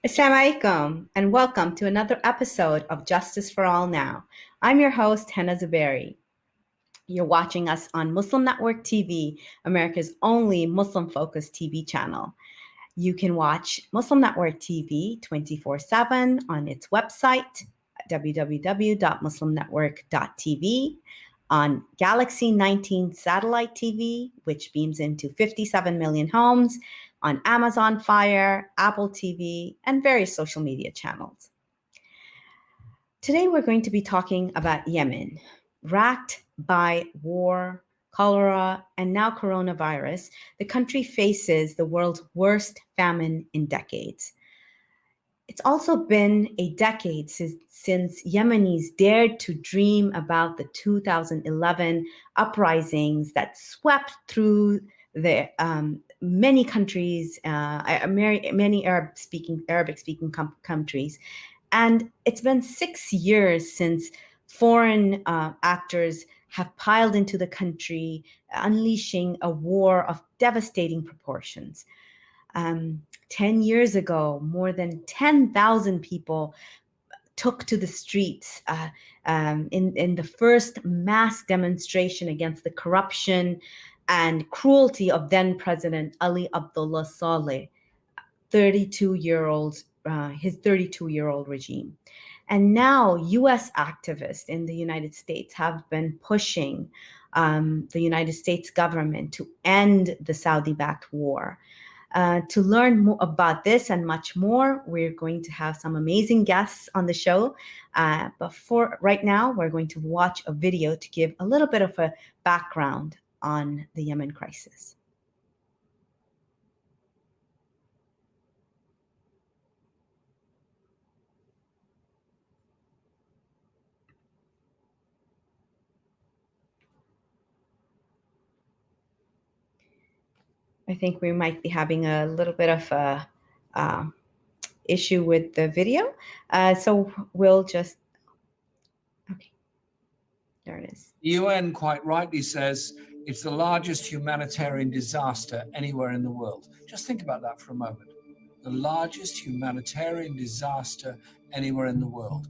Assalamu alaikum, and welcome to another episode of Justice for All Now. I'm your host, Hena Zuberi. You're watching us on Muslim Network TV, America's only Muslim-focused TV channel. You can watch Muslim Network TV 24/7 on its website, www.muslimnetwork.tv, on Galaxy 19 satellite TV, which beams into 57 million homes, on Amazon Fire, Apple TV, and various social media channels. Today, we're going to be talking about Yemen. Racked by war, cholera, and now coronavirus, the country faces the world's worst famine in decades. It's also been a decade since Yemenis dared to dream about the 2011 uprisings that swept through the many countries, many Arabic-speaking countries. And it's been 6 years since foreign actors have piled into the country, unleashing a war of devastating proportions. 10 years ago, more than 10,000 people took to the streets in the first mass demonstration against the corruption and cruelty of then President Ali Abdullah Saleh, 32-year-old, his 32-year-old regime. And now U.S. activists in the United States have been pushing the United States government to end the Saudi-backed war. To learn more about this and much more, we're going to have some amazing guests on the show. But for right now, we're going to watch a video to give a little bit of a background on the Yemen crisis. I think we might be having a little bit of a issue with the video. So we'll just, okay, there it is. The UN quite rightly says it's the largest humanitarian disaster anywhere in the world. Just think about that for a moment. The largest humanitarian disaster anywhere in the world.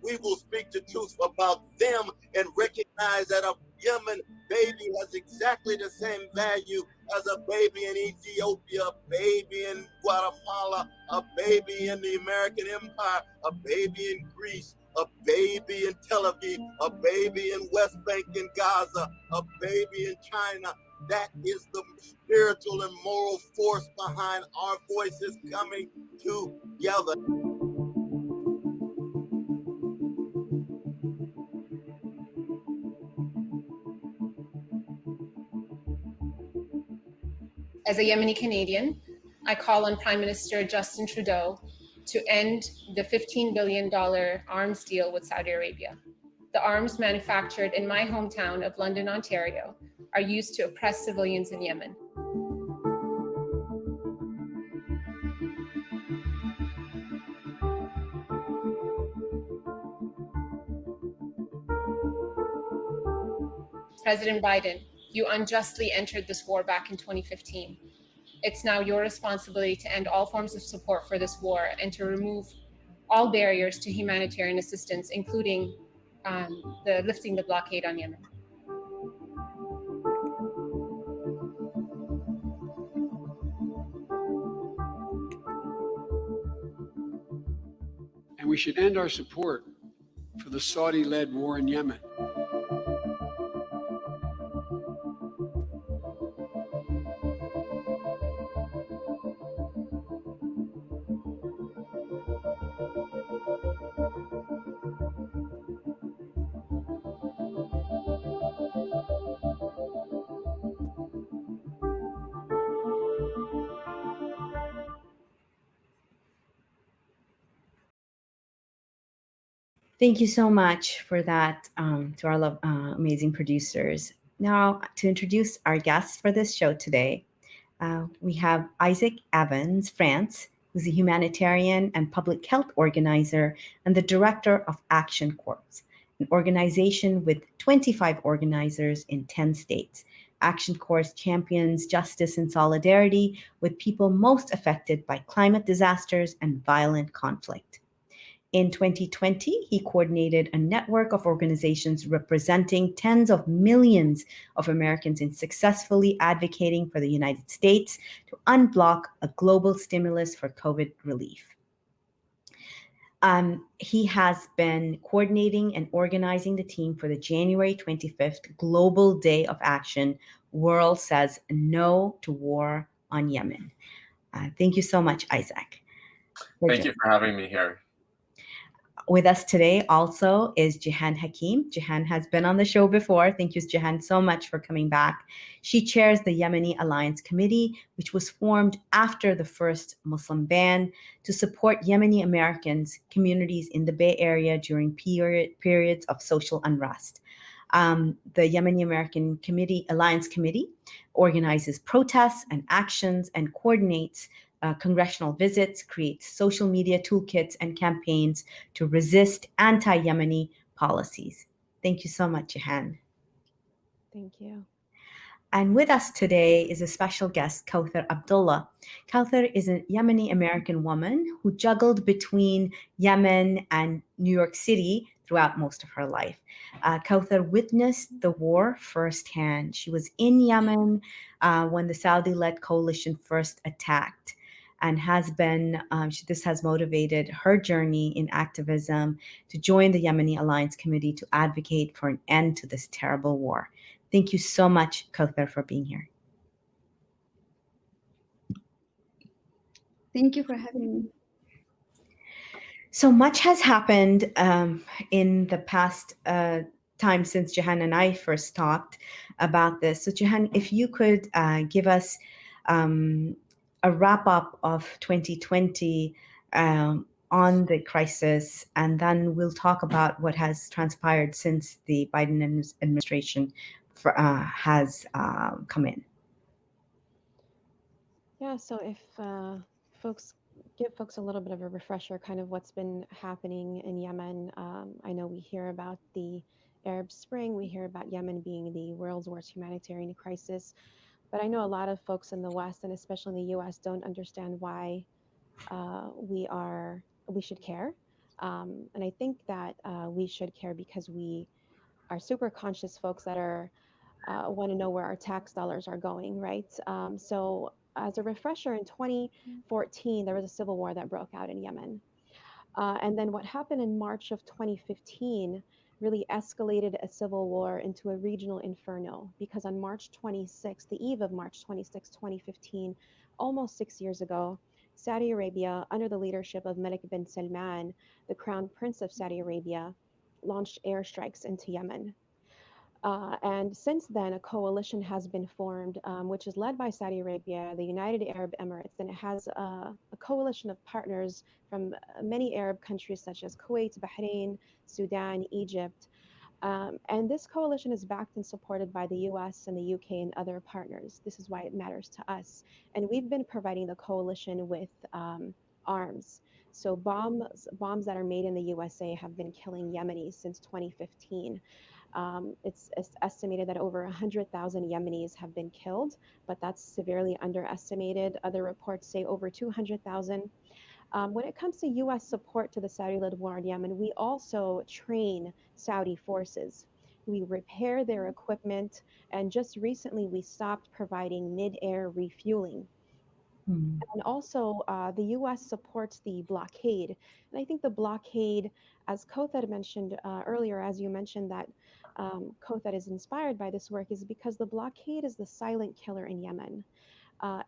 We will speak the truth about them and recognize that a Yemen baby has exactly the same value as a baby in Ethiopia, a baby in Guatemala, a baby in the American Empire, a baby in Greece, a baby in Tel Aviv, a baby in West Bank and Gaza, a baby in China. That is the spiritual and moral force behind our voices coming together. As a Yemeni Canadian, I call on Prime Minister Justin Trudeau to end the $15 billion arms deal with Saudi Arabia. The arms manufactured in my hometown of London, Ontario, are used to oppress civilians in Yemen. President Biden, you unjustly entered this war back in 2015. It's now your responsibility to end all forms of support for this war and to remove all barriers to humanitarian assistance, including lifting the blockade on Yemen. And we should end our support for the Saudi-led war in Yemen. Thank you so much for that to our amazing producers. Now, to introduce our guests for this show today, we have Isaac Evans-Frantz, who's a humanitarian and public health organizer and the director of Action Corps, an organization with 25 organizers in 10 states. Action Corps champions justice and solidarity with people most affected by climate disasters and violent conflict. In 2020, he coordinated a network of organizations representing tens of millions of Americans in successfully advocating for the United States to unblock a global stimulus for COVID relief. He has been coordinating and organizing the team for the January 25th Global Day of Action, World Says No to War on Yemen. Thank you so much, Isaac. Thank you for having me here. With us today also is Jehan Hakim. Jehan has been on the show before. Thank you, Jehan, so much for coming back. She chairs the Yemeni Alliance Committee, which was formed after the first Muslim ban to support Yemeni Americans, communities in the Bay Area during periods of social unrest. The Yemeni American Alliance Committee organizes protests and actions and coordinates congressional visits, creates social media toolkits and campaigns to resist anti-Yemeni policies. Thank you so much, Jehan. Thank you. And with us today is a special guest, Kawthar Abdullah. Kawthar is a Yemeni American woman who juggled between Yemen and New York City throughout most of her life. Kawthar witnessed the war firsthand. She was in Yemen when the Saudi-led coalition first attacked, and this has motivated her journey in activism to join the Yemeni Alliance Committee to advocate for an end to this terrible war. Thank you so much, Kawthar, for being here. Thank you for having me. So much has happened in the past time since Jehan and I first talked about this. So Jehan, if you could give us a wrap up of 2020 on the crisis, and then we'll talk about what has transpired since the Biden administration has come in. Yeah, so if give folks a little bit of a refresher, kind of what's been happening in Yemen. I know we hear about the Arab Spring, we hear about Yemen being the world's worst humanitarian crisis, but I know a lot of folks in the West, and especially in the U.S., don't understand why we should care. And I think that we should care because we are super conscious folks that are want to know where our tax dollars are going, right? So, as a refresher, in 2014, there was a civil war that broke out in Yemen. And then what happened in March of 2015 really escalated a civil war into a regional inferno because on March 26th, the eve of March 26, 2015, almost 6 years ago, Saudi Arabia, under the leadership of Malik bin Salman, the crown prince of Saudi Arabia, launched airstrikes into Yemen. And since then, a coalition has been formed, which is led by Saudi Arabia, the United Arab Emirates, and it has a coalition of partners from many Arab countries such as Kuwait, Bahrain, Sudan, Egypt. And this coalition is backed and supported by the US and the UK and other partners. This is why it matters to us. And we've been providing the coalition with arms. So bombs that are made in the USA have been killing Yemenis since 2015. It's estimated that over 100,000 Yemenis have been killed, but that's severely underestimated. Other reports say over 200,000. When it comes to U.S. support to the Saudi-led war in Yemen, we also train Saudi forces. We repair their equipment, and just recently we stopped providing mid-air refueling. And also, the U.S. supports the blockade. And I think the blockade, as Kawthar mentioned earlier, as you mentioned that Kawthar is inspired by this work, is because the blockade is the silent killer in Yemen.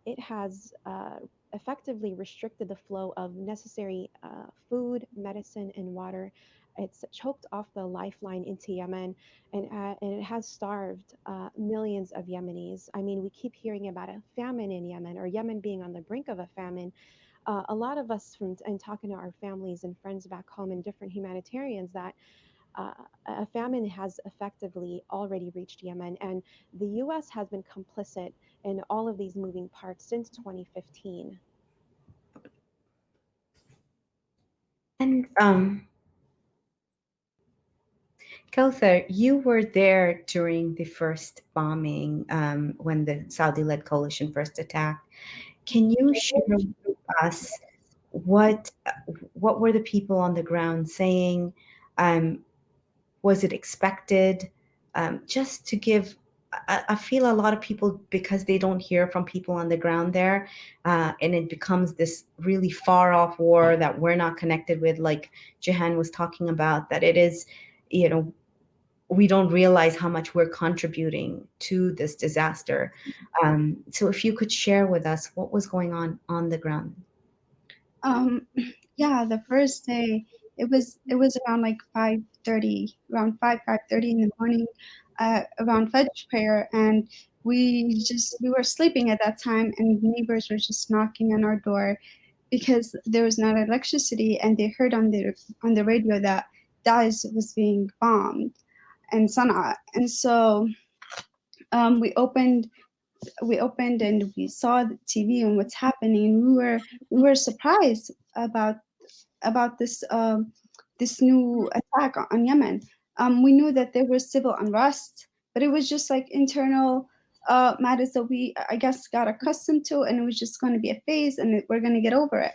It has effectively restricted the flow of necessary food, medicine, and water. It's choked off the lifeline into Yemen, and it has starved millions of Yemenis. I mean, we keep hearing about a famine in Yemen, or Yemen being on the brink of a famine. A lot of us from and talking to our families and friends back home and different humanitarians, that a famine has effectively already reached Yemen, and the U.S. has been complicit in all of these moving parts since 2015. And Kawthar, you were there during the first bombing when the Saudi-led coalition first attacked. Can you share with us what were the people on the ground saying? Was it expected? Just to give, I feel a lot of people, because they don't hear from people on the ground there, and it becomes this really far off war that we're not connected with, like Jehan was talking about, that it is, we don't realize how much we're contributing to this disaster. So if you could share with us what was going on the ground. Yeah, the first day it was around like 5:30, around 5:30 in the morning, around Fajr prayer, and we were sleeping at that time, and neighbors were just knocking on our door because there was not electricity, and they heard on the radio that Daesh was being bombed in Sana'a, and so we opened and we saw the TV and what's happening. We were surprised about this new attack on Yemen. We knew that there was civil unrest, but it was just like internal matters that we, I guess, got accustomed to, and it was just going to be a phase, and we're going to get over it,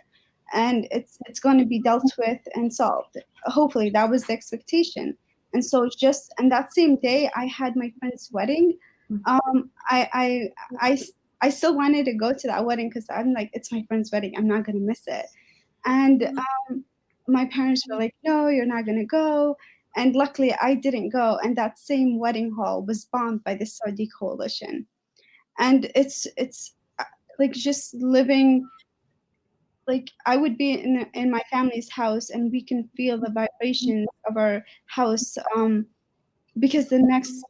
and it's going to be dealt with and solved. Hopefully, that was the expectation. And so, just and that same day, I had my friend's wedding. I still wanted to go to that wedding because I'm like, it's my friend's wedding. I'm not going to miss it. And my parents were like, no, you're not going to go. And luckily, I didn't go. And that same wedding hall was bombed by the Saudi coalition. And it's like just living, like I would be in my family's house, and we can feel the vibrations of our house, because the next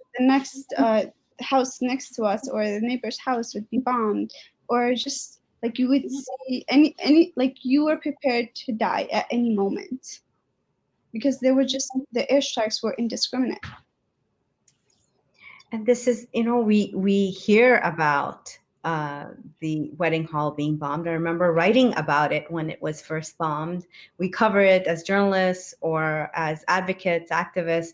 house next to us, or the neighbor's house, would be bombed, or just like you would see any like you were prepared to die at any moment, because they were just, the airstrikes were indiscriminate. And this is, we hear about the wedding hall being bombed. I remember writing about it when it was first bombed. We cover it as journalists or as advocates, activists,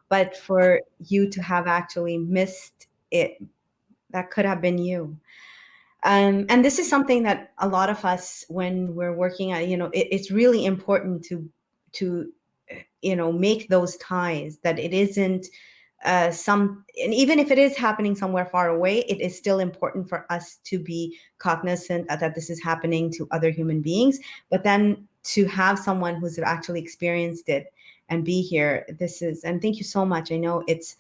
but for you to have actually missed it, that could have been you. And this is something that a lot of us, when we're working at, it's really important to make those ties, that it isn't and even if it is happening somewhere far away, it is still important for us to be cognizant that this is happening to other human beings. But then to have someone who's actually experienced it and be here, and thank you so much. I know it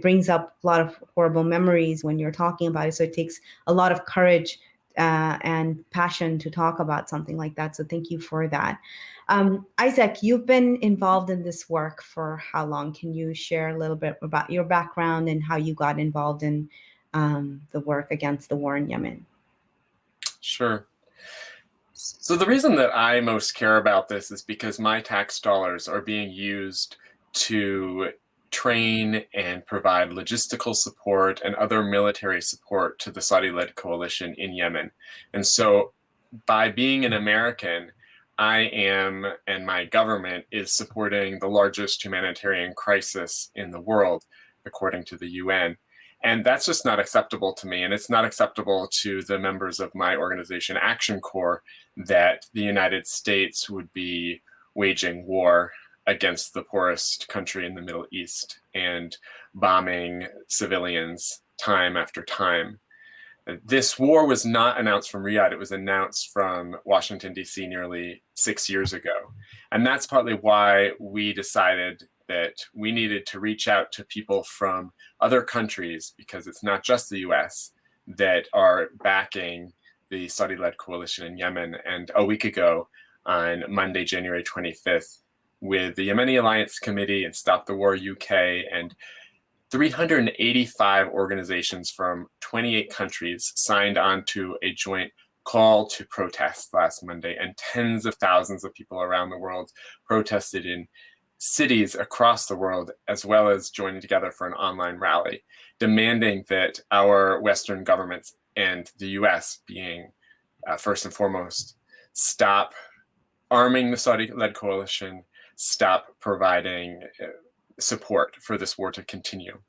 brings up a lot of horrible memories when you're talking about it. So it takes a lot of courage and passion to talk about something like that. So thank you for that. Isaac, you've been involved in this work for how long? Can you share a little bit about your background and how you got involved in the work against the war in Yemen? Sure. So the reason that I most care about this is because my tax dollars are being used to train and provide logistical support and other military support to the Saudi-led coalition in Yemen. And so by being an American, I am, and my government is supporting the largest humanitarian crisis in the world, according to the UN. And that's just not acceptable to me. And it's not acceptable to the members of my organization, Action Corps, that the United States would be waging war against the poorest country in the Middle East and bombing civilians time after time. This war was not announced from Riyadh. It was announced from Washington, D.C. nearly 6 years ago. And that's partly why we decided that we needed to reach out to people from other countries, because it's not just the U.S. that are backing the Saudi-led coalition in Yemen. And a week ago, on Monday, January 25th, with the Yemeni Alliance Committee and Stop the War UK and 385 organizations from 28 countries signed on to a joint call to protest last Monday, and tens of thousands of people around the world protested in cities across the world, as well as joining together for an online rally, demanding that our Western governments and the US being first and foremost, stop arming the Saudi-led coalition, stop providing support for this war to continue.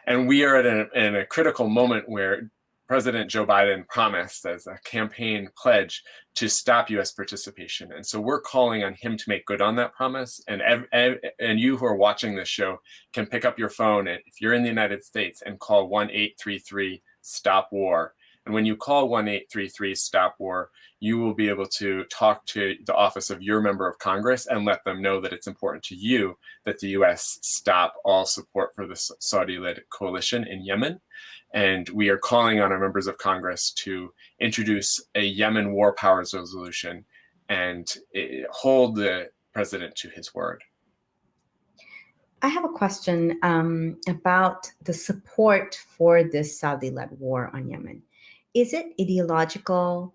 And we are in a critical moment where President Joe Biden promised as a campaign pledge to stop US participation. And so we're calling on him to make good on that promise. And you who are watching this show can pick up your phone if you're in the United States and call 1-833-STOP-WAR. And when you call 1-833-STOP-WAR, you will be able to talk to the office of your member of Congress and let them know that it's important to you that the US stop all support for the Saudi-led coalition in Yemen. And we are calling on our members of Congress to introduce a Yemen war powers resolution and hold the president to his word. I have a question about the support for this Saudi-led war on Yemen. Is it ideological?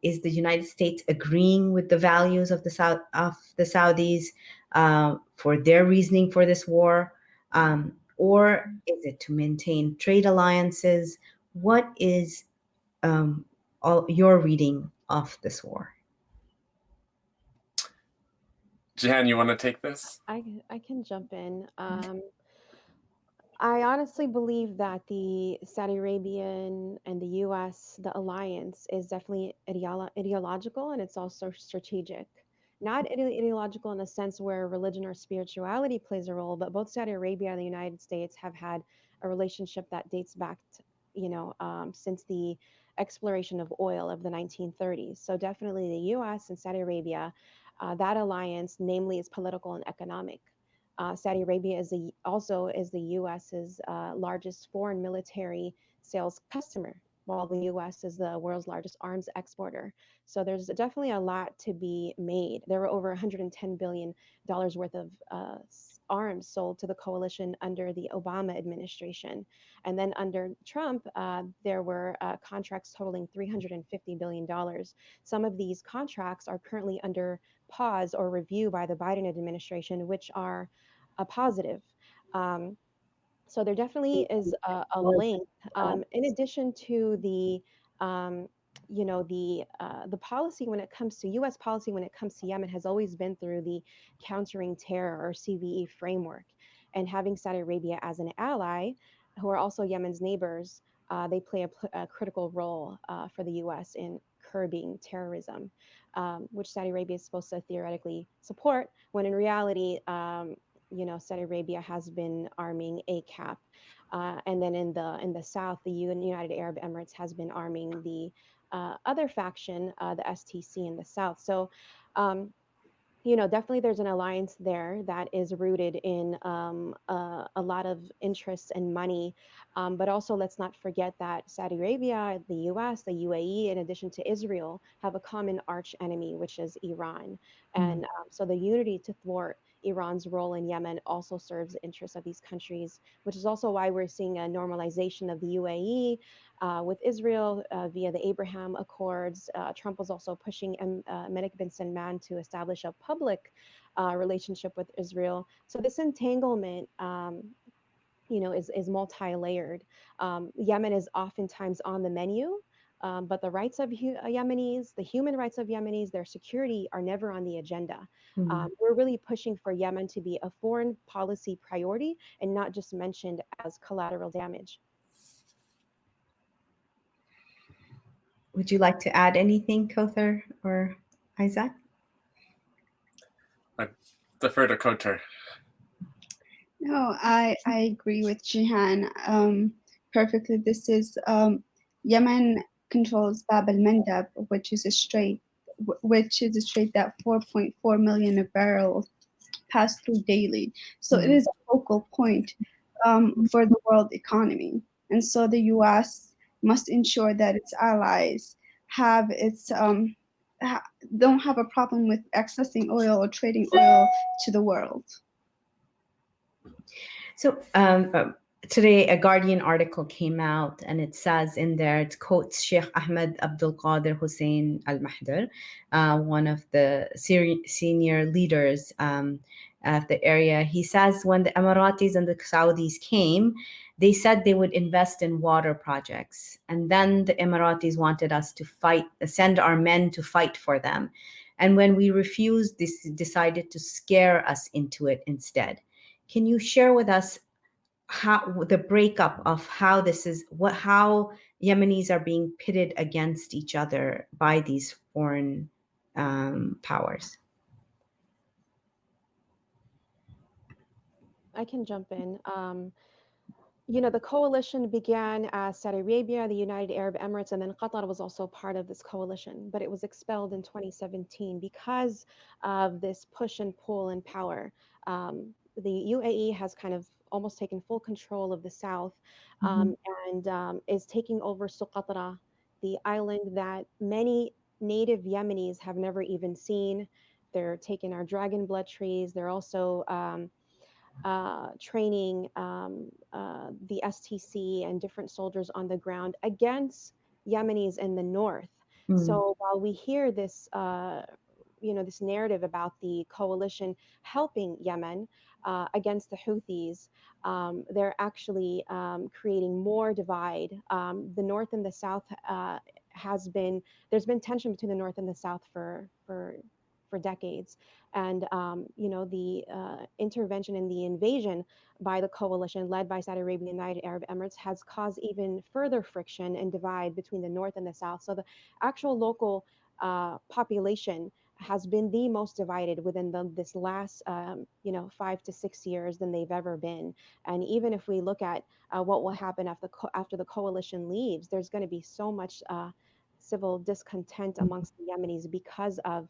Is the United States agreeing with the values of the Saudis for their reasoning for this war? Or is it to maintain trade alliances? What is your reading of this war? Jehan, you want to take this? I can jump in. I honestly believe that the Saudi Arabian and the U.S., the alliance, is definitely ideological, and it's also strategic. Not ideological in a sense where religion or spirituality plays a role, but both Saudi Arabia and the United States have had a relationship that dates back to, since the exploration of oil of the 1930s. So definitely the U.S. and Saudi Arabia, that alliance, namely, is political and economic. Saudi Arabia also is the U.S.'s largest foreign military sales customer, while the U.S. is the world's largest arms exporter. So there's definitely a lot to be made. There were over $110 billion worth of arms sold to the coalition under the Obama administration. And then under Trump, there were contracts totaling $350 billion. Some of these contracts are currently under pause or review by the Biden administration, which are a positive. So there definitely is a link. In addition to the the policy when it comes to U.S. policy when it comes to Yemen has always been through the countering terror or CVE framework, and having Saudi Arabia as an ally, who are also Yemen's neighbors, they play a critical role for the U.S. in curbing terrorism, which Saudi Arabia is supposed to theoretically support, when in reality, Saudi Arabia has been arming ACAP, and then in the south, the United Arab Emirates has been arming the other faction, the STC in the south. So, definitely there's an alliance there that is rooted in a lot of interests and money. But also, let's not forget that Saudi Arabia, the US, the UAE, in addition to Israel, have a common arch enemy, which is Iran. And so the unity to thwart Iran's role in Yemen also serves the interests of these countries, which is also why we're seeing a normalization of the UAE with Israel via the Abraham Accords. Trump was also pushing Mohammed bin Salman to establish a public relationship with Israel. So this entanglement, is multi-layered. Yemen is oftentimes on the menu, but the rights of Yemenis, the human rights of Yemenis, their security are never on the agenda. We're really pushing for Yemen to be a foreign policy priority and not just mentioned as collateral damage. Would you like to add anything, Kawthar or Isaac? I defer to Kawthar. No, I agree with Jehan perfectly. This is Yemen controls Bab al-Mandab, which is a strait that 4.4 million barrels pass through daily. So it is a focal point for the world economy. And so the U.S. must ensure that its allies have its don't have a problem with accessing oil or trading oil to the world. So today, a Guardian article came out, and it says in there, it quotes Sheikh Ahmed Abdul Qadir Hussein Al Mahdur, one of the senior leaders of the area. He says when the Emiratis and the Saudis came, they said they would invest in water projects. And then the Emiratis wanted us to send our men to fight for them. And when we refused, they decided to scare us into it instead. Can you share with us how the breakup of how how Yemenis are being pitted against each other by these foreign powers? I can jump in. The coalition began as Saudi Arabia, the United Arab Emirates, and then Qatar was also part of this coalition, but it was expelled in 2017 because of this push and pull in power. The UAE has kind of almost taken full control of the south, and is taking over Socotra, the island that many native Yemenis have never even seen. They're taking our dragon blood trees. They're also training the STC and different soldiers on the ground against Yemenis in the north. So while we hear this, this narrative about the coalition helping Yemen against the Houthis, they're actually creating more divide. The north and the south there's been tension between the north and the south for decades. And the intervention and the invasion by the coalition led by Saudi Arabia and the United Arab Emirates has caused even further friction and divide between the north and the south. So the actual local population has been the most divided within this last 5 to 6 years than they've ever been. And even if we look at what will happen after the coalition leaves, there's going to be so much civil discontent amongst the Yemenis because of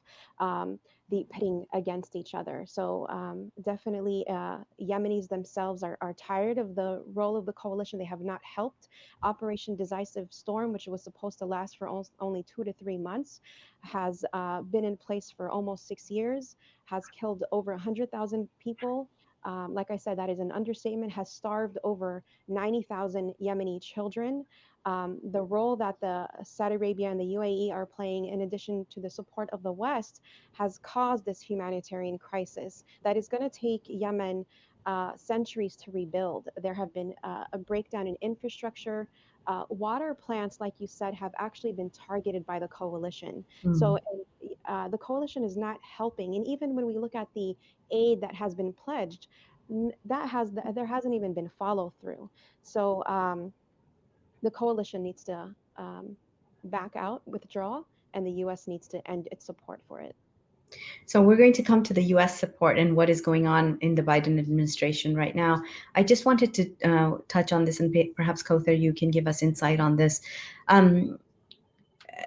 the pitting against each other. So definitely Yemenis themselves are tired of the role of the coalition. They have not helped. Operation Decisive Storm, which was supposed to last for only 2 to 3 months, has been in place for almost 6 years, has killed over 100,000 people. Like I said, that is an understatement, has starved over 90,000 Yemeni children. The role that the Saudi Arabia and the UAE are playing, in addition to the support of the West, has caused this humanitarian crisis that is going to take Yemen centuries to rebuild. There have been a breakdown in infrastructure. Water plants, like you said, have actually been targeted by the coalition. So the coalition is not helping. And even when we look at the aid that has been pledged, there hasn't even been follow through. So the coalition needs to back out, withdraw, and the U.S. needs to end its support for it. So we're going to come to the U.S. support and what is going on in the Biden administration right now. I just wanted to touch on this, and perhaps Kawthar, you can give us insight on this.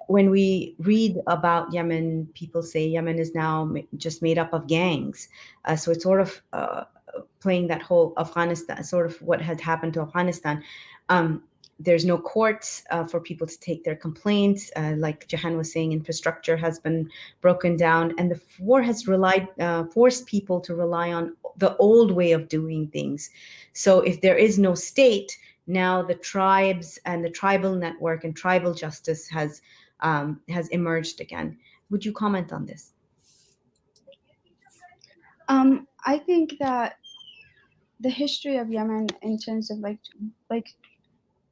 When we read about Yemen, people say Yemen is now just made up of gangs. So it's sort of playing that whole Afghanistan, sort of what had happened to Afghanistan. There's no courts for people to take their complaints. Like Jehan was saying, infrastructure has been broken down, and the war has forced people to rely on the old way of doing things. So if there is no state, now the tribes and the tribal network and tribal justice has emerged again. Would you comment on this? I think that the history of Yemen, in terms of like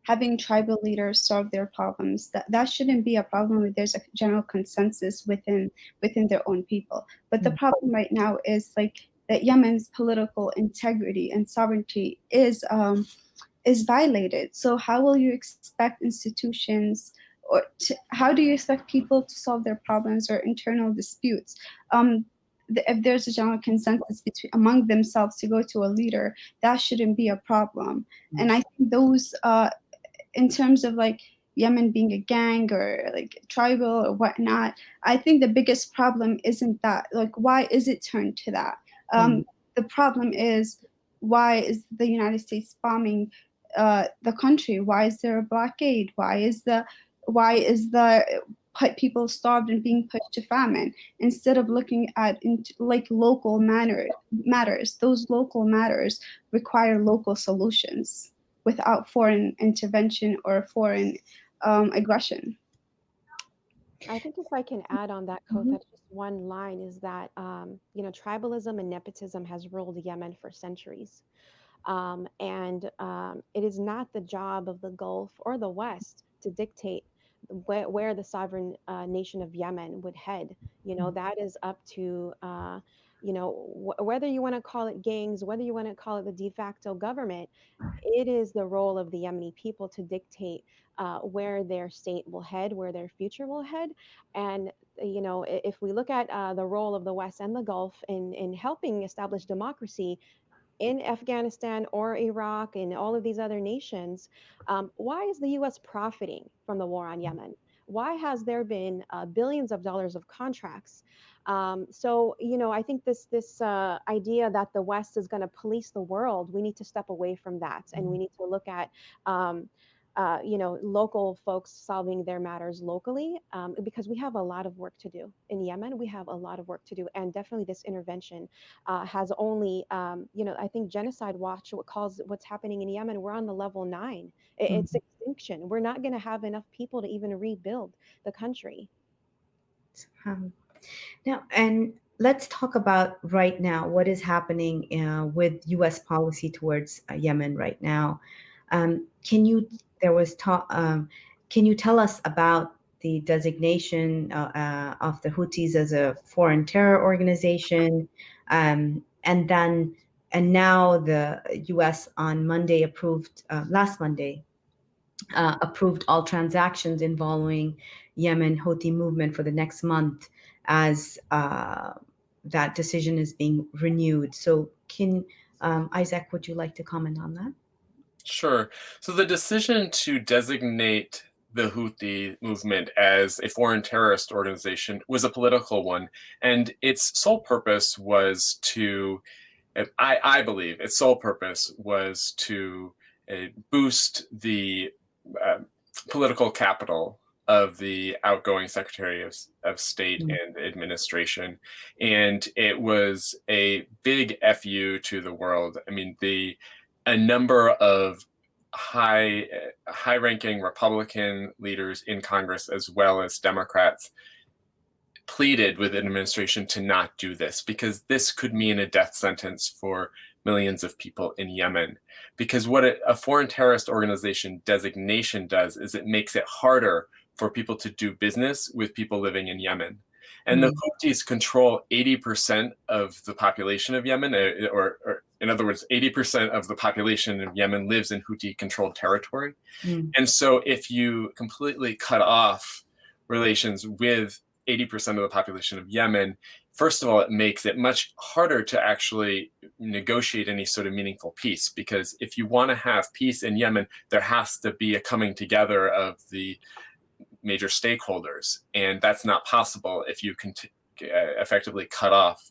having tribal leaders solve their problems, that shouldn't be a problem if there's a general consensus within their own people. But the problem right now is that Yemen's political integrity and sovereignty is violated. So how will you expect institutions, or how do you expect people to solve their problems or internal disputes? If there's a general consensus among themselves to go to a leader, that shouldn't be a problem. And I think those, in terms of Yemen being a gang or tribal or whatnot, I think the biggest problem isn't that. Why is it turned to that? The problem is, why is the United States bombing the country? Why is there a blockade? Why is the people starved and being pushed to famine, instead of looking at like local matters. Those local matters require local solutions without foreign intervention or foreign aggression. I think if I can add on that, Mhm. Kawthar, just one line is that tribalism and nepotism has ruled Yemen for centuries. And it is not the job of the Gulf or the West to dictate where the sovereign nation of Yemen would head. That is up to, whether you want to call it gangs, whether you want to call it the de facto government, it is the role of the Yemeni people to dictate where their state will head, where their future will head. And, if we look at the role of the West and the Gulf in helping establish democracy, in Afghanistan or Iraq and all of these other nations, why is the U.S. profiting from the war on Yemen? Why has there been billions of dollars of contracts? So I think this idea that the West is going to police the world, we need to step away from that, and we need to look at um, local folks solving their matters locally, because we have a lot of work to do in Yemen. We have a lot of work to do, and definitely this intervention has only, I think Genocide Watch calls what's happening in Yemen, we're on the level 9. It's extinction. We're not going to have enough people to even rebuild the country. Um, Now, and let's talk about right now what is happening with U.S. policy towards Yemen right now. Can you there was talk? Can you tell us about the designation of the Houthis as a foreign terror organization, and now the U.S. on Monday last Monday approved all transactions involving Yemen Houthi movement for the next month, as that decision is being renewed. So Isaac, would you like to comment on that? Sure. So the decision to designate the Houthi movement as a foreign terrorist organization was a political one, and its sole purpose was to, I believe, its sole purpose was to boost the political capital of the outgoing Secretary of State and Administration. And it was a big FU to the world. I mean, a number of high-ranking Republican leaders in Congress, as well as Democrats, pleaded with the administration to not do this, because this could mean a death sentence for millions of people in Yemen. Because what a foreign terrorist organization designation does is it makes it harder for people to do business with people living in Yemen. And the Houthis control 80% of the population of Yemen, or in other words, 80% of the population of Yemen lives in Houthi-controlled territory. And so if you completely cut off relations with 80% of the population of Yemen, first of all, it makes it much harder to actually negotiate any sort of meaningful peace, because if you want to have peace in Yemen, there has to be a coming together of the major stakeholders, and that's not possible if you can effectively cut off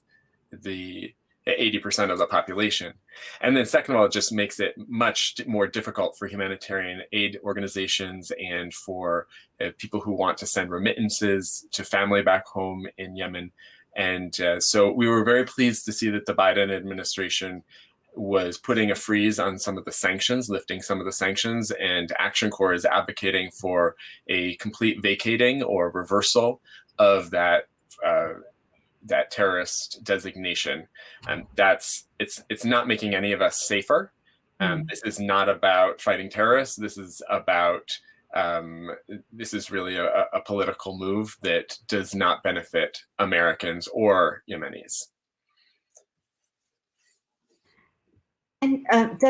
the 80% of the population. And then second of all, it just makes it much more difficult for humanitarian aid organizations and for people who want to send remittances to family back home in Yemen. And so we were very pleased to see that the Biden administration was putting a freeze on some of the sanctions, lifting some of the sanctions, and Action Corps is advocating for a complete vacating or reversal of that terrorist designation. It's not making any of us safer. This is not about fighting terrorists. This is about this is really a political move that does not benefit Americans or Yemenis. And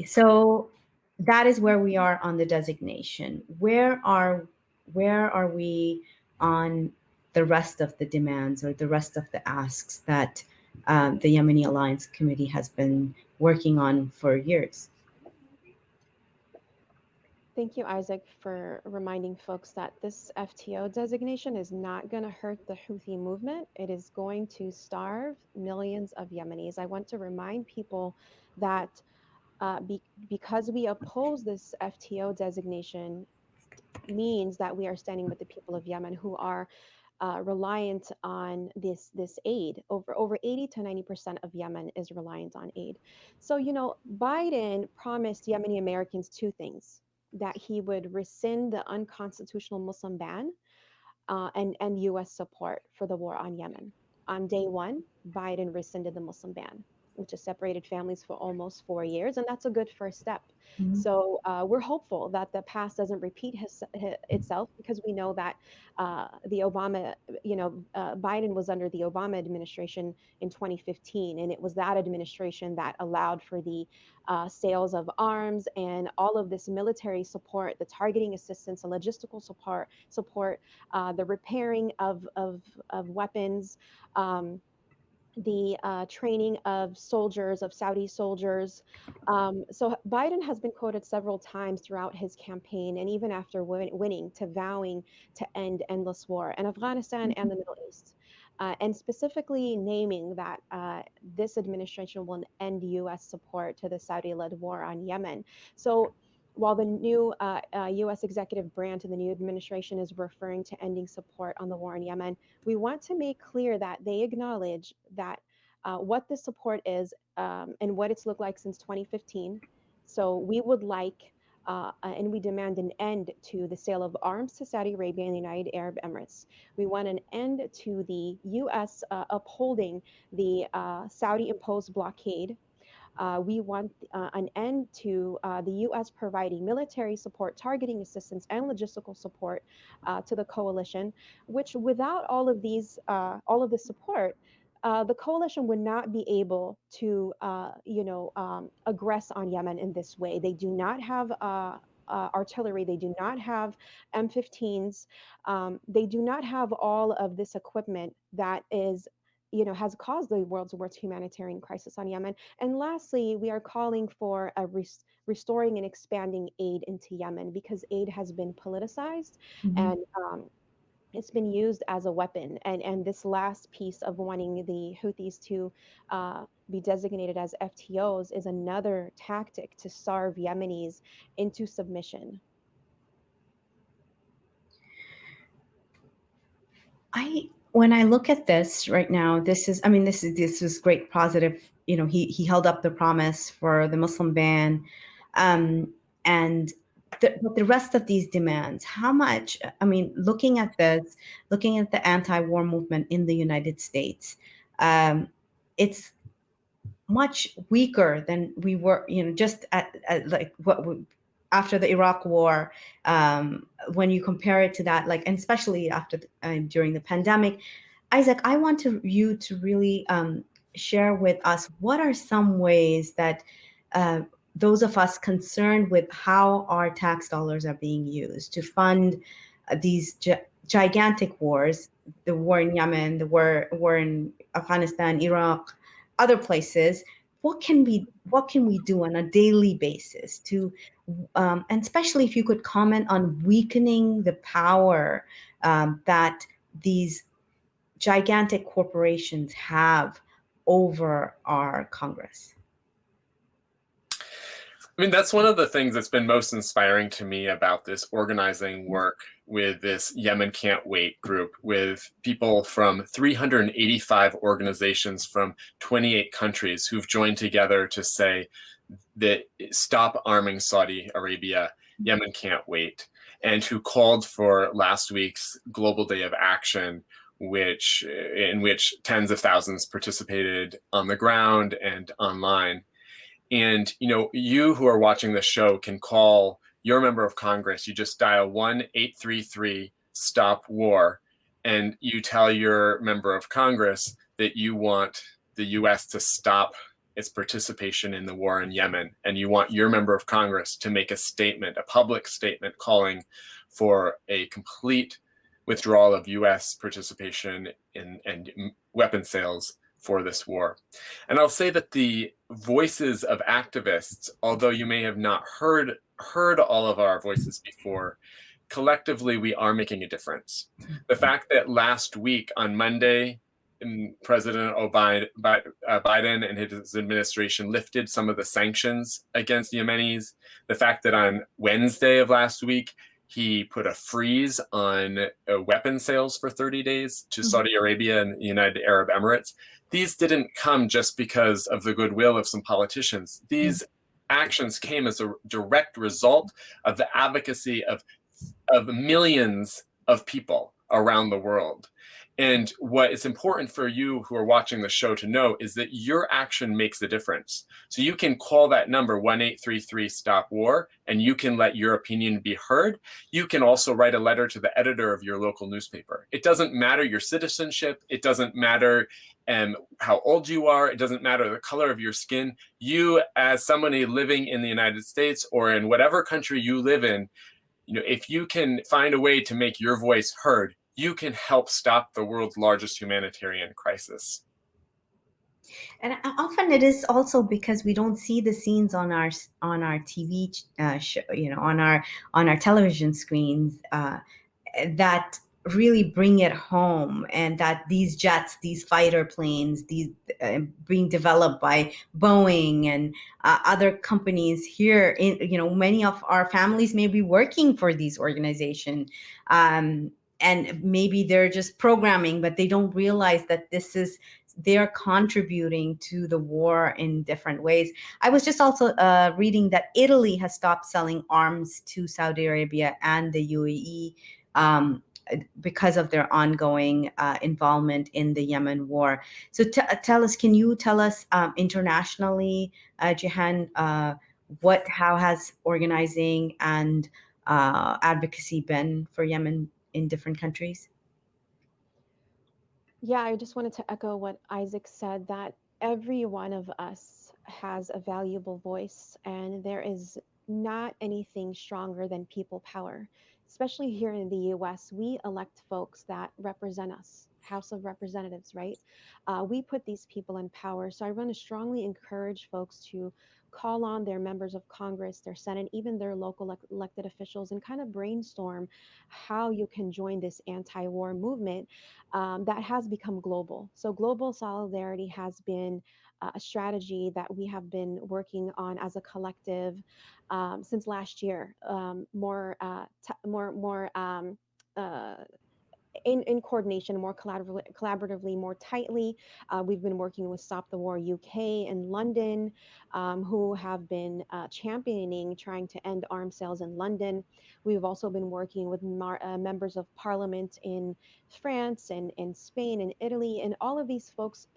so that is where we are on the designation. Where are we on the rest of the demands or the rest of the asks that the Yemeni Alliance Committee has been working on for years? Thank you, Isaac, for reminding folks that this FTO designation is not going to hurt the Houthi movement. It is going to starve millions of Yemenis. I want to remind people that because we oppose this FTO designation, means that we are standing with the people of Yemen who are reliant on this aid. Over 80 to 90% of Yemen is reliant on aid. So, Biden promised Yemeni Americans two things: that he would rescind the unconstitutional Muslim ban and U.S. support for the war on Yemen. On day one, Biden rescinded the Muslim ban, which has separated families for almost 4 years, and that's a good first step. Mhm. So we're hopeful that the past doesn't repeat itself, because we know that the Obama, Biden was under the Obama administration in 2015, and it was that administration that allowed for the sales of arms and all of this military support, the targeting assistance, the logistical support, the repairing of weapons, the training of soldiers, of Saudi soldiers. So Biden has been quoted several times throughout his campaign, and even after winning, to vowing to end endless war in Afghanistan and the Middle East. And specifically naming that this administration will end U.S. support to the Saudi-led war on Yemen. So while the new U.S. executive branch and the new administration is referring to ending support on the war in Yemen, we want to make clear that they acknowledge that what this support is, and what it's looked like since 2015. So we would like and we demand an end to the sale of arms to Saudi Arabia and the United Arab Emirates. We want an end to the U.S. Upholding the Saudi-imposed blockade. We want an end to the U.S. providing military support, targeting assistance, and logistical support to the coalition. Which, without all of this support, the coalition would not be able to, aggress on Yemen in this way. They do not have artillery. They do not have M15s. They do not have all of this equipment that is, has caused the world's worst humanitarian crisis on Yemen. And lastly, we are calling for a restoring and expanding aid into Yemen, because aid has been politicized and it's been used as a weapon. And this last piece of wanting the Houthis to be designated as FTOs is another tactic to starve Yemenis into submission. When I look at this right now, this is great positive. He held up the promise for the Muslim ban, and but the rest of these demands, how much? Looking at this, looking at the anti-war movement in the United States, it's much weaker than we were. Just at like after the Iraq War, when you compare it to that, and especially after during the pandemic. Isaac, I want you to really share with us what are some ways that those of us concerned with how our tax dollars are being used to fund these gigantic wars, the war in Yemen, the war in Afghanistan, Iraq, other places. What can we do on a daily basis to, and especially if you could comment on weakening the power that these gigantic corporations have over our Congress? That's one of the things that's been most inspiring to me about this organizing work with this Yemen Can't Wait group, with people from 385 organizations from 28 countries who've joined together to say that stop arming Saudi Arabia, Yemen can't wait, and who called for last week's Global Day of Action, in which tens of thousands participated on the ground and online. And you who are watching this show can call your member of Congress. You just dial 1-833-STOP-WAR, and you tell your member of Congress that you want the U.S. to stop its participation in the war in Yemen, and you want your member of Congress to make a statement, a public statement, calling for a complete withdrawal of U.S. participation in and weapon sales for this war. And I'll say that the voices of activists, although you may have not heard all of our voices before, collectively we are making a difference. The fact that last week on Monday, President Biden and his administration lifted some of the sanctions against Yemenis, the fact that on Wednesday of last week, He put a freeze on weapon sales for 30 days to Saudi Arabia and the United Arab Emirates. These didn't come just because of the goodwill of some politicians. These actions came as a direct result of the advocacy of millions of people around the world. And what is important for you who are watching the show to know is that your action makes a difference. So you can call that number 1-833-STOP-WAR, and you can let your opinion be heard. You can also write a letter to the editor of your local newspaper. It doesn't matter your citizenship. It doesn't matter how old you are. It doesn't matter the color of your skin. You, as somebody living in the United States or in whatever country you live in, if you can find a way to make your voice heard, you can help stop the world's largest humanitarian crisis. And often it is also because we don't see the scenes on our TV show, on our television screens that really bring it home, and that these jets, these fighter planes, these being developed by Boeing and other companies here, many of our families may be working for these organizations. And maybe they're just programming, but they don't realize that they're contributing to the war in different ways. I was just also reading that Italy has stopped selling arms to Saudi Arabia and the UAE because of their ongoing involvement in the Yemen war. So can you tell us internationally, Jehan, how has organizing and advocacy been for Yemen in different countries? Yeah, I just wanted to echo what Isaac said, that every one of us has a valuable voice, and there is not anything stronger than people power. Especially here in the US, we elect folks that represent us, House of Representatives, right? We put these people in power. So I want to strongly encourage folks to call on their members of Congress, their Senate, even their local elected officials, and kind of brainstorm how you can join this anti-war movement that has become global. So global solidarity has been a strategy that we have been working on as a collective since last year. In coordination, more collaboratively, more tightly. We've been working with Stop the War UK in London, who have been championing trying to end arms sales in London. We've also been working with members of parliament in France and in Spain and Italy, and all of these folks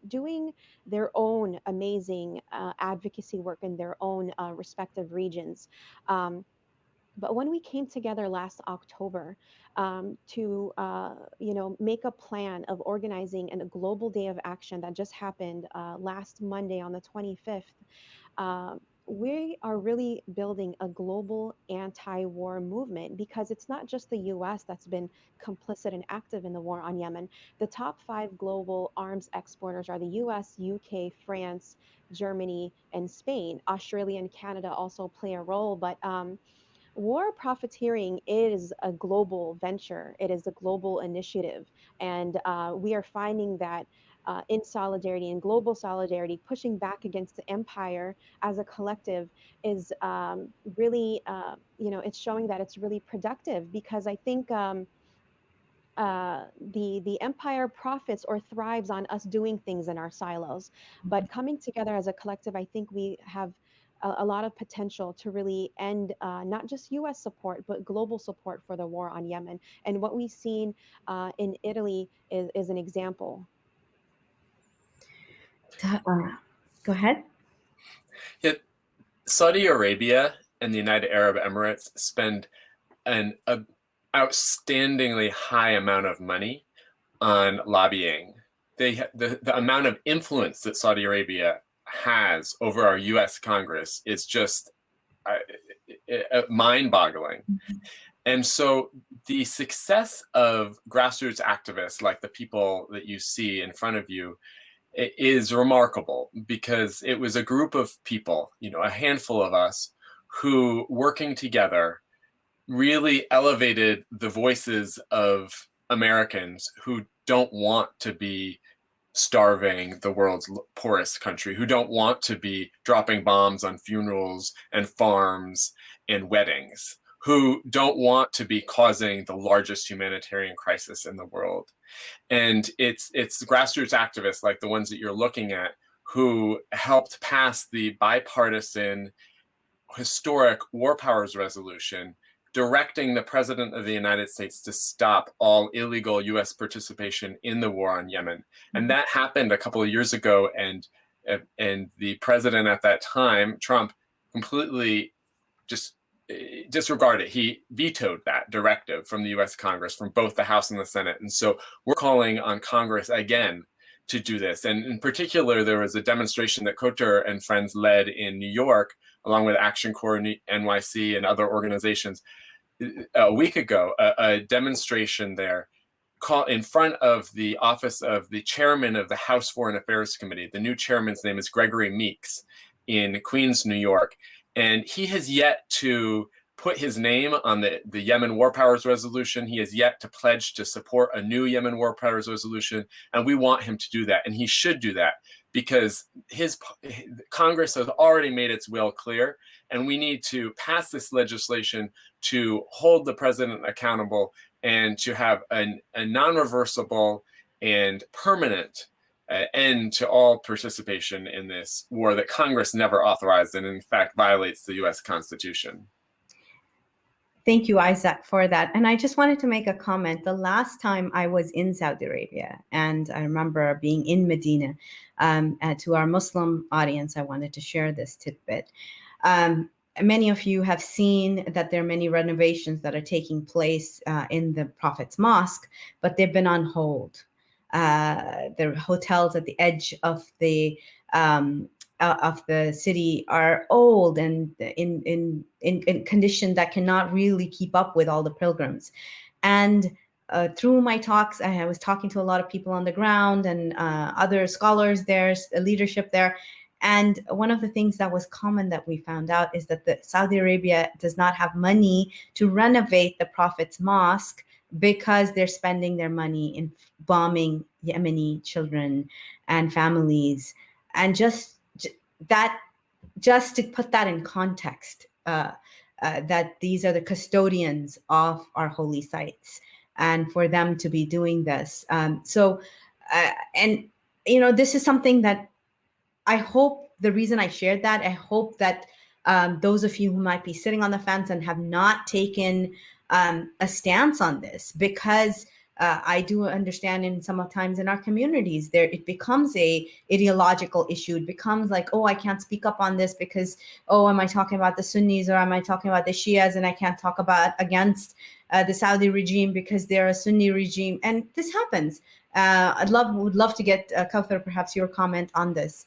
doing their own amazing advocacy work in their own respective regions. But when we came together last October to make a plan of organizing a global day of action that just happened last Monday on the 25th, we are really building a global anti-war movement, because it's not just the US that's been complicit and active in the war on Yemen. The top 5 global arms exporters are the US, UK, France, Germany, and Spain. Australia and Canada also play a role, but war profiteering is a global venture. It is a global initiative. And we are finding that in solidarity and global solidarity, pushing back against the empire as a collective is really, it's showing that it's really productive, because I think the empire profits or thrives on us doing things in our silos. But coming together as a collective, I think we have a lot of potential to really end not just US support, but global support for the war on Yemen. And what we've seen in Italy is an example. Go ahead. Yeah, Saudi Arabia and the United Arab Emirates spend an outstandingly high amount of money on lobbying. The amount of influence that Saudi Arabia has over our U.S. Congress is just mind-boggling. Mm-hmm. And so the success of grassroots activists like the people that you see in front of you is remarkable, because it was a group of people, a handful of us, who, working together, really elevated the voices of Americans who don't want to be starving the world's poorest country, who don't want to be dropping bombs on funerals and farms and weddings, who don't want to be causing the largest humanitarian crisis in the world. And it's grassroots activists like the ones that you're looking at who helped pass the bipartisan historic War Powers Resolution directing the President of the United States to stop all illegal US participation in the war on Yemen. And that happened a couple of years ago, and the president at that time, Trump, completely just disregarded. He vetoed that directive from the US Congress, from both the House and the Senate. And so we're calling on Congress again to do this. And in particular, there was a demonstration that Kawthar and friends led in New York, along with Action Corps NYC and other organizations, a week ago, a demonstration there in front of the office of the chairman of the House Foreign Affairs Committee. The new chairman's name is Gregory Meeks in Queens, New York. And he has yet to put his name on the Yemen War Powers Resolution. He has yet to pledge to support a new Yemen War Powers Resolution. And we want him to do that. And he should do that because Congress has already made its will clear. And we need to pass this legislation to hold the president accountable and to have a non-reversible and permanent end to all participation in this war that Congress never authorized and in fact violates the US Constitution. Thank you, Isaac, for that. And I just wanted to make a comment. The last time I was in Saudi Arabia, and I remember being in Medina, to our Muslim audience, I wanted to share this tidbit. Many of you have seen that there are many renovations that are taking place in the Prophet's Mosque, but they've been on hold. The hotels at the edge of the city are old and in condition that cannot really keep up with all the pilgrims. And through my talks, I was talking to a lot of people on the ground and other scholars there, leadership there. And one of the things that was common that we found out is that Saudi Arabia does not have money to renovate the Prophet's Mosque because they're spending their money in bombing Yemeni children and families. And just to put that in context, that these are the custodians of our holy sites, and for them to be doing this. And this is something that I hope, the reason I shared that, I hope that those of you who might be sitting on the fence and have not taken a stance on this, because I do understand sometimes in our communities it becomes a ideological issue. It becomes like, oh, I can't speak up on this because, oh, am I talking about the Sunnis or am I talking about the Shias, and I can't talk about against the Saudi regime because they're a Sunni regime. And this happens. Would love to get Kawthar, perhaps your comment on this.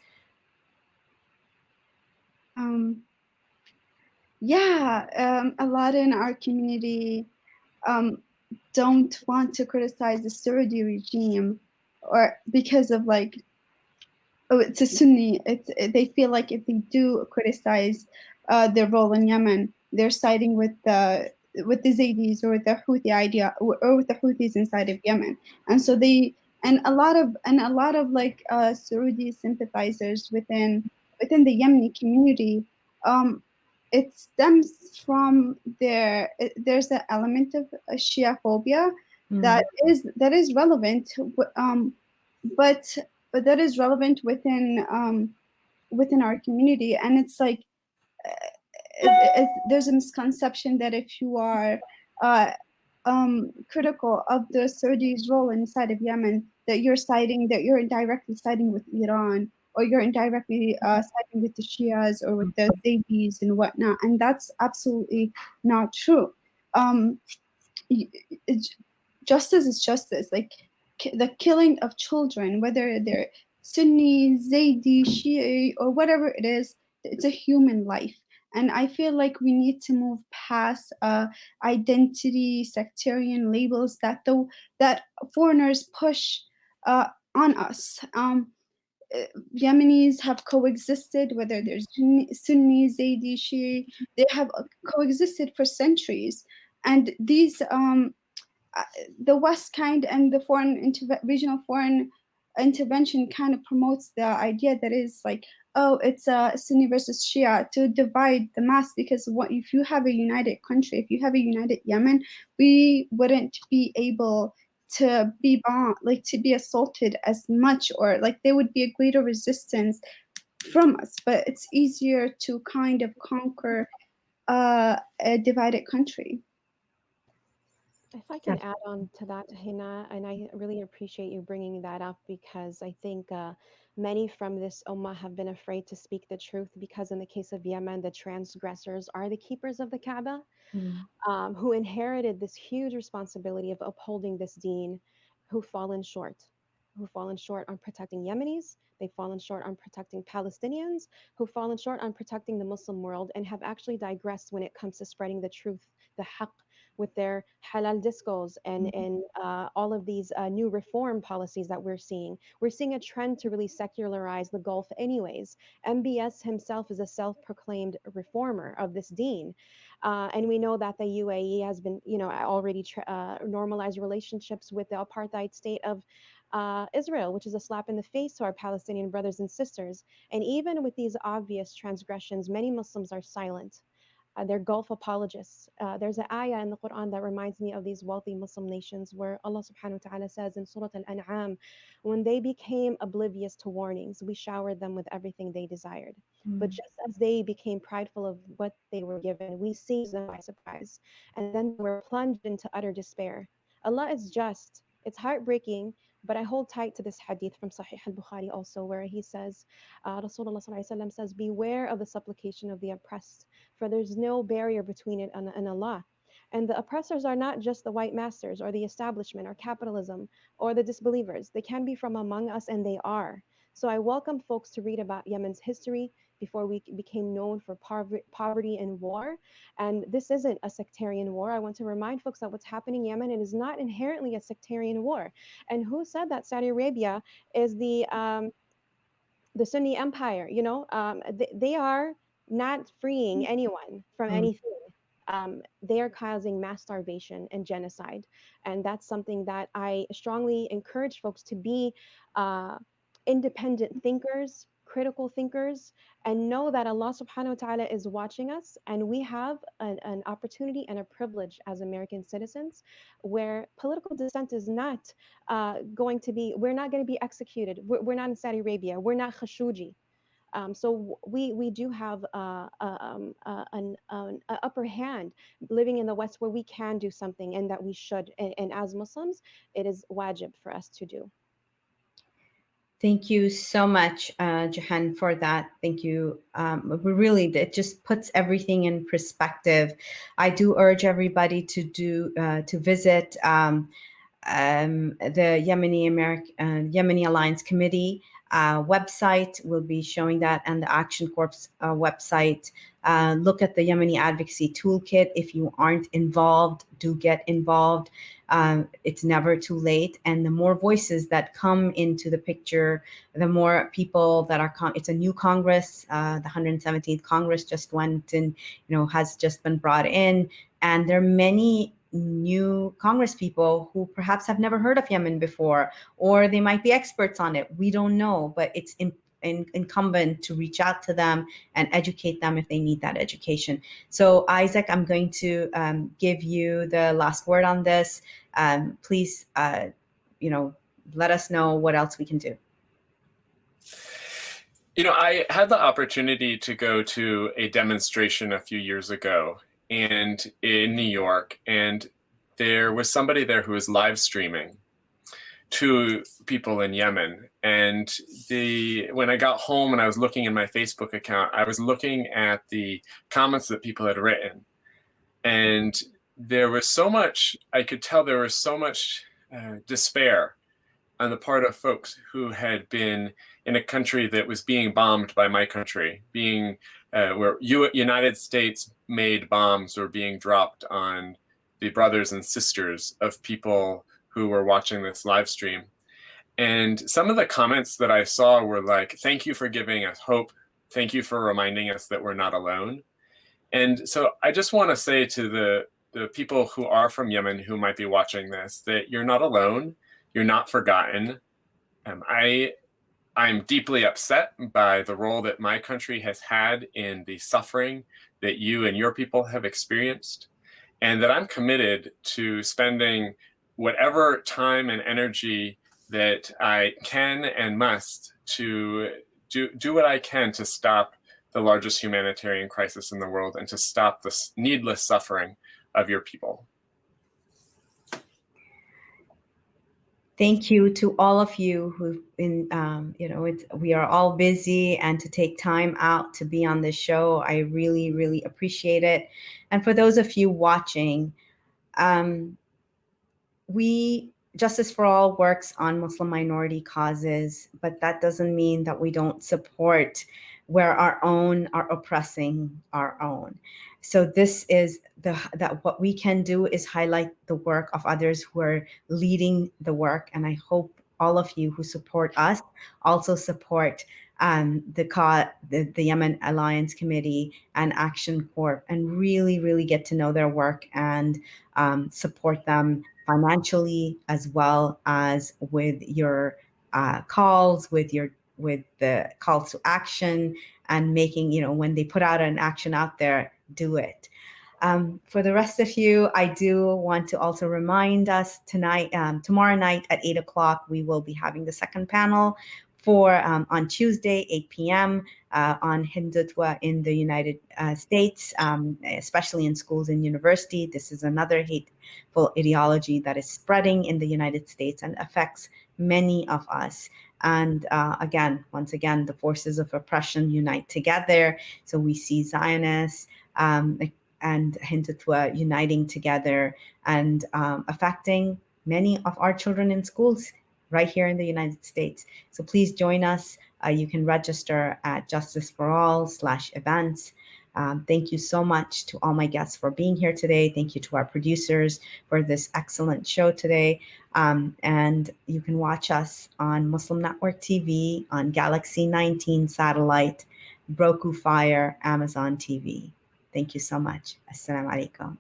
A lot in our community don't want to criticize the Saudi regime, or because of it's a Sunni. They feel like if they do criticize their role in Yemen, they're siding with the Zaydis or with the Houthi idea, or with the Houthis inside of Yemen. And so a lot of Saudi sympathizers within the Yemeni community, it stems from there's an element of Shia phobia that is relevant, but that is relevant within our community. And it's like there's a misconception that if you are critical of the Saudi's role inside of Yemen, that you're indirectly siding with Iran, or you're indirectly siding with the Shias or with the Zaydis and whatnot. And that's absolutely not true. Justice is justice. Like the killing of children, whether they're Sunni, Zaydi, Shia, or whatever it is, it's a human life. And I feel like we need to move past identity, sectarian labels that foreigners push on us. Yemenis have coexisted, whether there's Sunni, Zaydi, Shia, they have coexisted for centuries. And these, the West and the regional foreign intervention kind of promotes the idea that is like, oh, it's Sunni versus Shia, to divide the mass, because what if you have a united country, if you have a united Yemen, we wouldn't be able to be bombed, like to be assaulted as much, or like there would be a greater resistance from us. But it's easier to kind of conquer a divided country. If I can add on to that, Hina, and I really appreciate you bringing that up, because I think many from this ummah have been afraid to speak the truth, because in the case of Yemen, the transgressors are the keepers of the Kaaba, who inherited this huge responsibility of upholding this deen, who've fallen short. Who've fallen short on protecting Yemenis, they've fallen short on protecting Palestinians, who've fallen short on protecting the Muslim world, and have actually digressed when it comes to spreading the truth, the haqq, with their halal discos and all of these new reform policies that we're seeing. We're seeing a trend to really secularize the Gulf anyways. MBS himself is a self-proclaimed reformer of this deen. And we know that the UAE has been, already normalized relationships with the apartheid state of Israel, which is a slap in the face to our Palestinian brothers and sisters. And even with these obvious transgressions, many Muslims are silent. They're Gulf apologists. There's an ayah in the Quran that reminds me of these wealthy Muslim nations, where Allah subhanahu wa ta'ala says in Surah Al-An'am, when they became oblivious to warnings, we showered them with everything they desired. But just as they became prideful of what they were given, we seized them by surprise. And then they were plunged into utter despair. Allah is just. It's heartbreaking, but I hold tight to this hadith from Sahih al-Bukhari also, where he says, Rasulullah sallallahu alaihi wasallam says, beware of the supplication of the oppressed, for there's no barrier between it and Allah. And the oppressors are not just the white masters or the establishment or capitalism or the disbelievers. They can be from among us, and they are. So I welcome folks to read about Yemen's history before we became known for poverty and war. And this isn't a sectarian war. I want to remind folks that what's happening in Yemen, it is not inherently a sectarian war. And who said that Saudi Arabia is the Sunni empire? They are not freeing anyone from anything. They are causing mass starvation and genocide. And that's something that I strongly encourage folks to be independent thinkers, critical thinkers, and know that Allah subhanahu wa ta'ala is watching us. And we have an opportunity and a privilege as American citizens, where political dissent is not we're not going to be executed. We're not in Saudi Arabia. We're not Khashoggi. So we do have an upper hand living in the West, where we can do something, and that we should. And as Muslims, it is wajib for us to do. Thank you so much, Jehan, for that. Thank you. It just puts everything in perspective. I do urge everybody to visit the Yemeni Alliance Committee website. We'll be showing that, and the Action Corps website. Look at the Yemeni Advocacy Toolkit. If you aren't involved, do get involved. It's never too late. And the more voices that come into the picture, the more people that are, it's a new Congress, the 117th Congress just went and, has just been brought in. And there are many new Congress people who perhaps have never heard of Yemen before, or they might be experts on it. We don't know, but it's incumbent to reach out to them and educate them if they need that education. So Isaac, I'm going to give you the last word on this. Please, let us know what else we can do. I had the opportunity to go to a demonstration a few years ago and in New York, and there was somebody there who was live streaming to people in Yemen. And when I got home and I was looking in my Facebook account, I was looking at the comments that people had written. And there was so much, I could tell there was so much despair on the part of folks who had been in a country that was being bombed by my country, where United States made bombs were being dropped on the brothers and sisters of people who were watching this live stream. And some of the comments that I saw were like, thank you for giving us hope. Thank you for reminding us that we're not alone. And so I just want to say to the people who are from Yemen who might be watching this, that you're not alone. You're not forgotten. I'm deeply upset by the role that my country has had in the suffering that you and your people have experienced, and that I'm committed to spending whatever time and energy that I can and must to do what I can to stop the largest humanitarian crisis in the world and to stop this needless suffering of your people. Thank you to all of you who've been, we are all busy, and to take time out to be on this show, I really, really appreciate it. And for those of you watching, Justice for All works on Muslim minority causes, but that doesn't mean that we don't support where our own are oppressing our own. So this is that what we can do is highlight the work of others who are leading the work. And I hope all of you who support us also support the Yemen Alliance Committee and Action Corp, and really, really get to know their work and support them financially, as well as with your calls, with the calls to action, and making, when they put out an action out there, do it. For the rest of you, I do want to also remind us tomorrow night at 8 o'clock, we will be having the second panel on Tuesday, 8 p.m. On Hindutva in the United States, especially in schools and university. This is another hateful ideology that is spreading in the United States and affects many of us. And once again, the forces of oppression unite together. So we see Zionists and Hindutva uniting together and affecting many of our children in schools right here in the United States. So please join us. You can register at justiceforall.com/events. Thank you so much to all my guests for being here today. Thank you to our producers for this excellent show today. And you can watch us on Muslim Network TV, on Galaxy 19 satellite, Roku Fire, Amazon TV. Thank you so much. Assalamu alaikum.